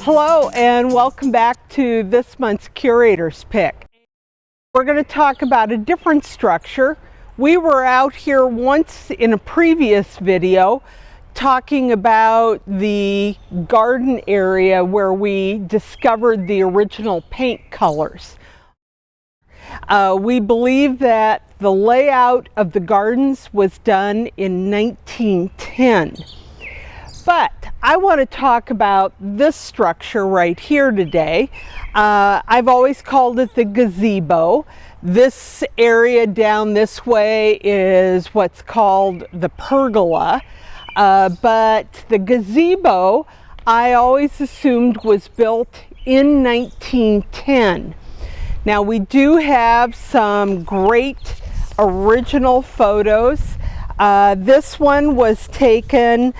Hello and welcome back to this month's Curator's Pick. We're going to talk about a different structure. We were out here once in a previous video talking about the garden area where we discovered the original paint colors. We believe that the layout of the gardens was done in 1910. But I want to talk about this structure right here today. I've always called it the gazebo. This area down this way is what's called the pergola. But the gazebo, I always assumed was built in 1910. Now we do have some great original photos. This one was taken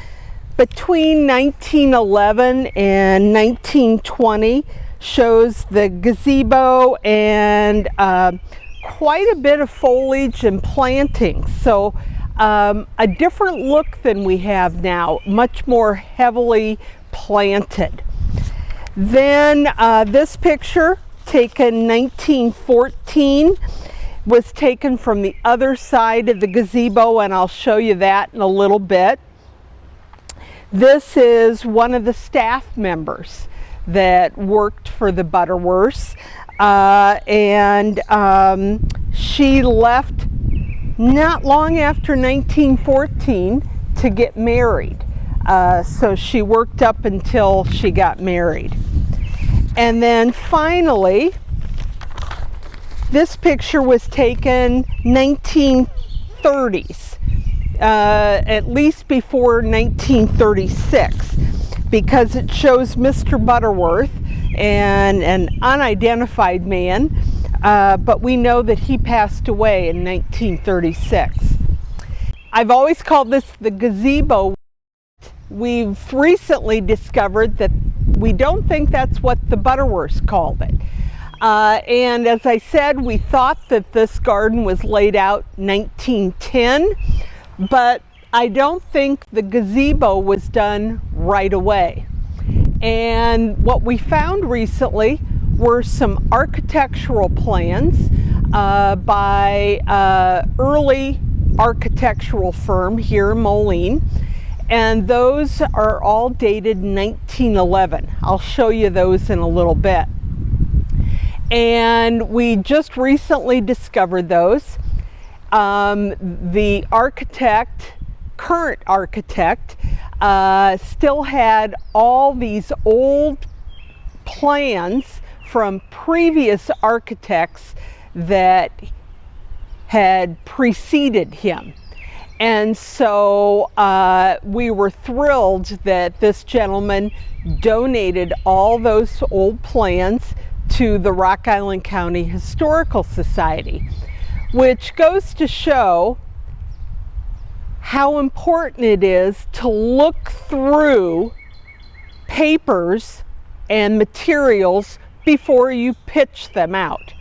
between 1911 and 1920, shows the gazebo and quite a bit of foliage and plantings. So a different look than we have now, much more heavily planted. Then this picture, taken 1914, was taken from the other side of the gazebo, and I'll show you that in a little bit. This is one of the staff members that worked for the Butterworths, and she left not long after 1914 to get married. So she worked up until she got married. And then finally, this picture was taken 1930s. At least before 1936, because it shows Mr. Butterworth and an unidentified man, but we know that he passed away in 1936. I've always called this the gazebo. We've recently discovered that we don't think that's what the Butterworths called it. And as I said, we thought that this garden was laid out 1910. But I don't think the gazebo was done right away. And what we found recently were some architectural plans by an early architectural firm here in Moline. And those are all dated 1911. I'll show you those in a little bit. And we just recently discovered those. The architect, current architect, still had all these old plans from previous architects that had preceded him. And so we were thrilled that this gentleman donated all those old plans to the Rock Island County Historical Society, which goes to show how important it is to look through papers and materials before you pitch them out.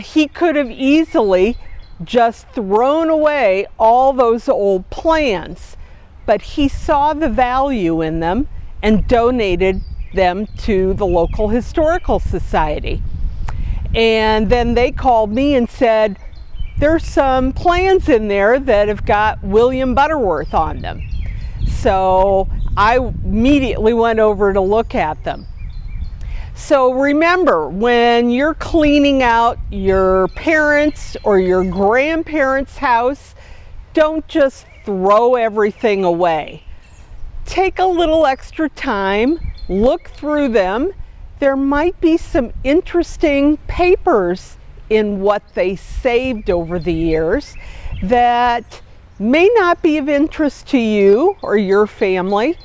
He could have easily just thrown away all those old plans, but he saw the value in them and donated them to the local historical society. And then they called me and said, there's some plans in there that have got William Butterworth on them. So I immediately went over to look at them. So remember, when you're cleaning out your parents' or your grandparents' house, don't just throw everything away. Take a little extra time, look through them. There might be some interesting papers in what they saved over the years that may not be of interest to you or your family,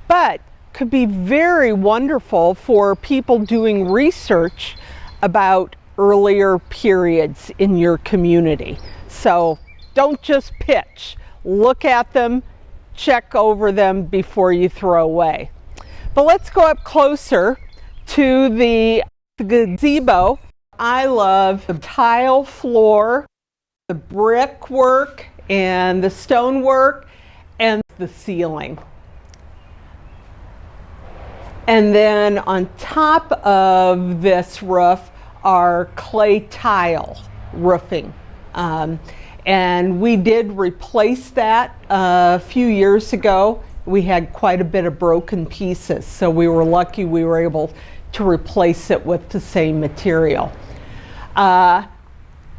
but could be very wonderful for people doing research about earlier periods in your community. So don't just pitch. Look at them, check over them before you throw away. But let's go up closer to the gazebo. I love the tile floor, the brickwork and the stonework, and the ceiling. And then on top of this roof are clay tile roofing. And we did replace that a few years ago. We had quite a bit of broken pieces, so we were lucky we were able to replace it with the same material.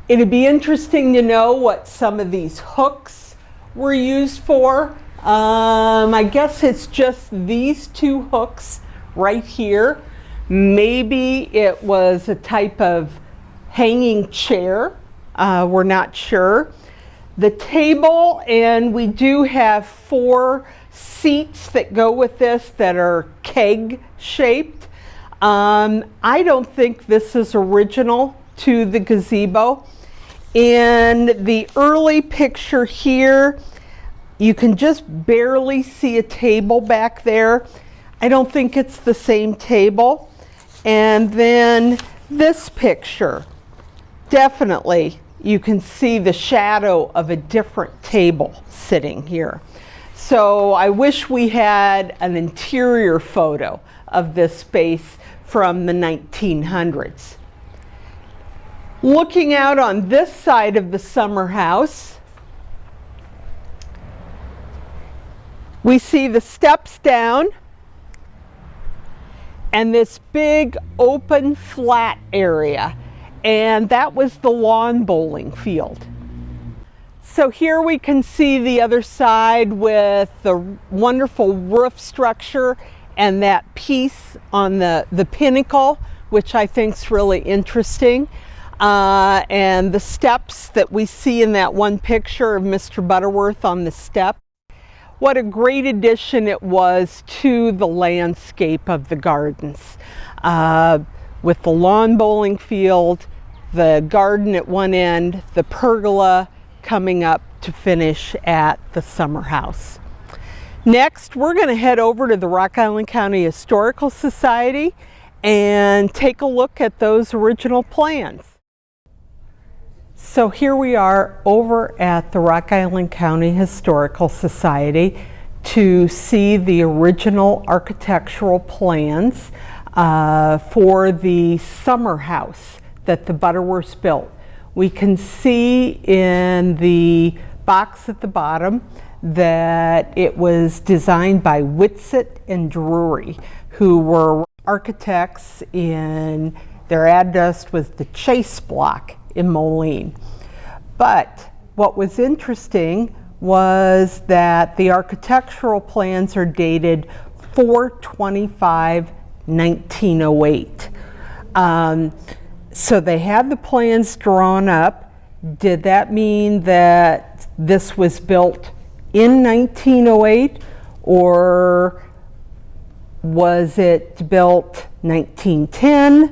It'd be interesting to know what some of these hooks were used for. I guess it's just these two hooks right here. Maybe it was a type of hanging chair. We're not sure. The table, and we do have 4 seats that go with this that are keg shaped. I don't think this is original to the gazebo. In the early picture here, you can just barely see a table back there. I don't think it's the same table. And then this picture, definitely you can see the shadow of a different table sitting here. So I wish we had an interior photo of this space from the 1900s. Looking out on this side of the summer house, we see the steps down and this big open flat area, and that was the lawn bowling field. So here we can see the other side with the wonderful roof structure and that piece on the pinnacle, which I think is really interesting. And the steps that we see in that one picture of Mr. Butterworth on the step. What a great addition it was to the landscape of the gardens. With the lawn bowling field, the garden at one end, the pergola coming up to finish at the summer house. Next, we're going to head over to the Rock Island County Historical Society and take a look at those original plans. So here we are over at the Rock Island County Historical Society to see the original architectural plans for the summer house that the Butterworths built. We can see in the box at the bottom that it was designed by Whitsitt and Drury, who were architects. In their address was the Chase Block in Moline. But what was interesting was that the architectural plans are dated 4/25/1908. So they had the plans drawn up. Did that mean that this was built in 1908, or was it built 1910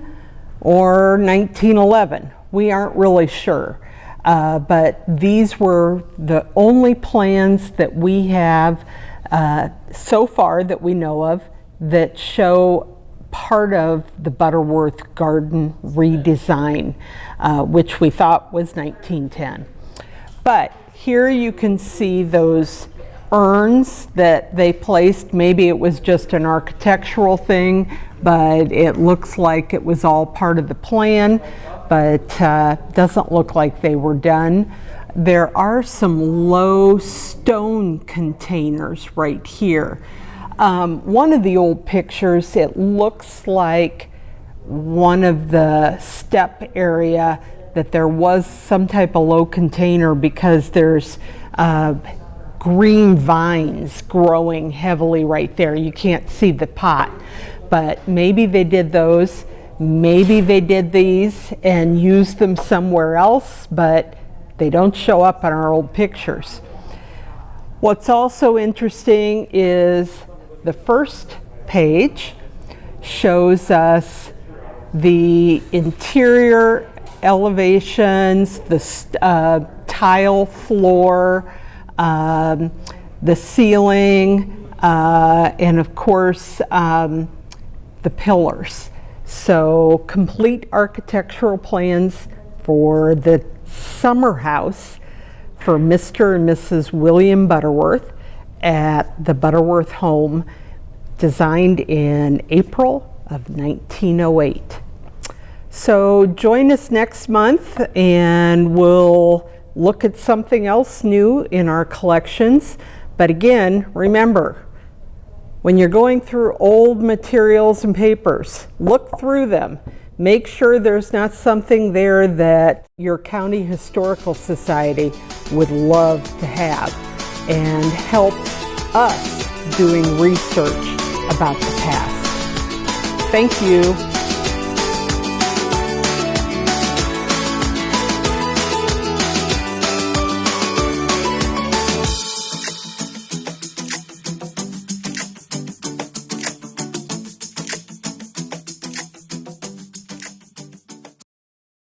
or 1911? We aren't really sure. But these were the only plans that we have so far that we know of that show part of the Butterworth garden redesign, which we thought was 1910. But here you can see those urns that they placed. Maybe it was just an architectural thing, but it looks like it was all part of the plan, but doesn't look like they were done. There are some low stone containers right here. One of the old pictures, it looks like one of the step area that there was some type of low container, because there's green vines growing heavily right there. You can't see the pot, but maybe they did those. Maybe they did these and used them somewhere else, but they don't show up on our old pictures. What's also interesting is the first page shows us the interior elevations, the tile floor, the ceiling, and of course the pillars. So complete architectural plans for the summer house for Mr. and Mrs. William Butterworth at the Butterworth home designed in April of 1908. So join us next month and we'll look at something else new in our collections. But again, remember, when you're going through old materials and papers, look through them. Make sure there's not something there that your county historical society would love to have, and help us doing research about the past. Thank you.